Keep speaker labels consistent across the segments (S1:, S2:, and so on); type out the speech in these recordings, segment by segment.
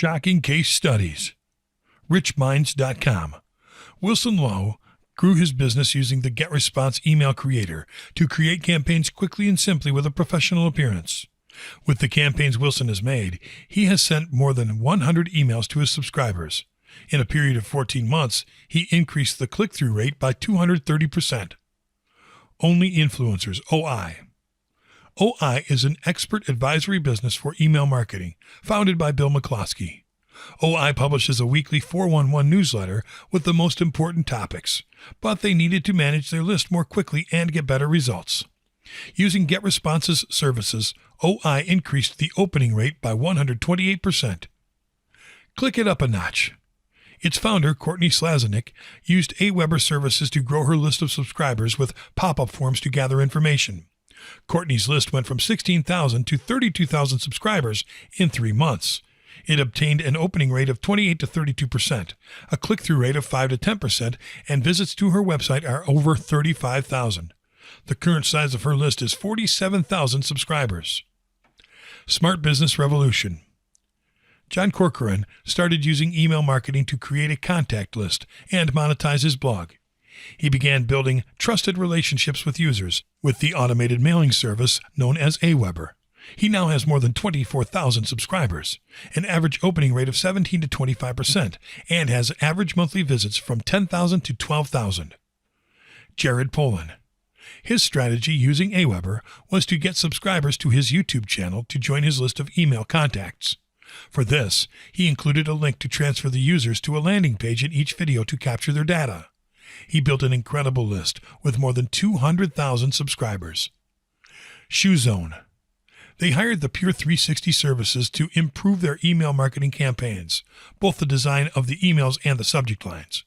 S1: Shocking case studies. Richminds.com. Wilson Lowe grew his business using the GetResponse email creator to create campaigns quickly and simply with a professional appearance. With the campaigns Wilson has made, he has sent more than 100 emails to his subscribers. In a period of 14 months, he increased the click-through rate by 230%. Only Influencers, OI. OI is an expert advisory business for email marketing, founded by Bill McCloskey. OI publishes a weekly 411 newsletter with the most important topics, but they needed to manage their list more quickly and get better results. Using GetResponse's services, OI increased the opening rate by 128%. Click it up a notch. Its founder, Courtney Slazenik, used Aweber services to grow her list of subscribers with pop-up forms to gather information. Courtney's list went from 16,000 to 32,000 subscribers in 3 months. It obtained an opening rate of 28 to 32%, a click-through rate of 5 to 10%, and visits to her website are over 35,000. The current size of her list is 47,000 subscribers. Smart Business Revolution. John Corcoran started using email marketing to create a contact list and monetize his blog. He began building trusted relationships with users with the automated mailing service known as Aweber. He now has more than 24,000 subscribers, an average opening rate of 17 to 25%, and has average monthly visits from 10,000 to 12,000. Jared Polin. His strategy using Aweber was to get subscribers to his YouTube channel to join his list of email contacts. For this, he included a link to transfer the users to a landing page in each video to capture their data. He built an incredible list with more than 200,000 subscribers. ShoeZone. They hired the Pure 360 services to improve their email marketing campaigns, both the design of the emails and the subject lines.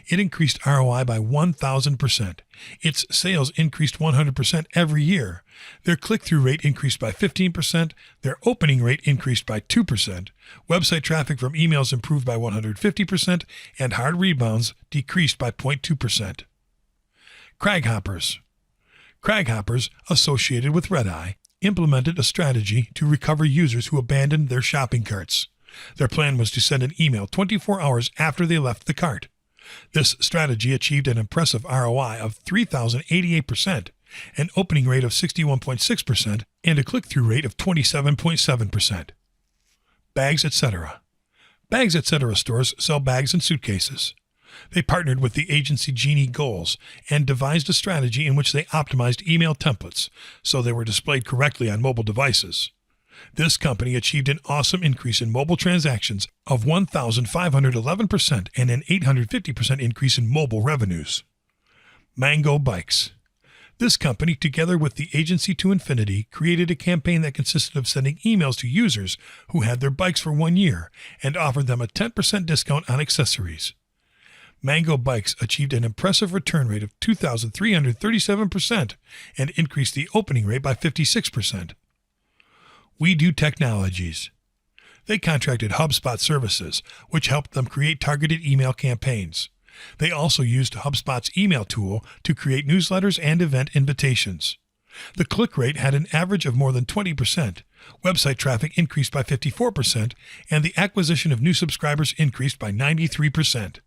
S1: It increased ROI by 1,000%. Its sales increased 100% every year. Their click-through rate increased by 15%. Their opening rate increased by 2%. Website traffic from emails improved by 150%, and hard rebounds decreased by 0.2%. Craghoppers. Craghoppers, associated with Redeye, implemented a strategy to recover users who abandoned their shopping carts. Their plan was to send an email 24 hours after they left the cart. This strategy achieved an impressive ROI of 3,088%, an opening rate of 61.6%, and a click-through rate of 27.7%. Bags Etc. Bags Etc. stores sell bags and suitcases. They partnered with the agency Genie Goals and devised a strategy in which they optimized email templates so they were displayed correctly on mobile devices. This company achieved an awesome increase in mobile transactions of 1,511% and an 850% increase in mobile revenues. Mango Bikes. This company, together with the agency To Infinity, created a campaign that consisted of sending emails to users who had their bikes for 1 year and offered them a 10% discount on accessories. Mango Bikes achieved an impressive return rate of 2,337% and increased the opening rate by 56%. We Do Technologies. They contracted HubSpot services, which helped them create targeted email campaigns. They also used HubSpot's email tool to create newsletters and event invitations. The click rate had an average of more than 20%, website traffic increased by 54%, and the acquisition of new subscribers increased by 93%.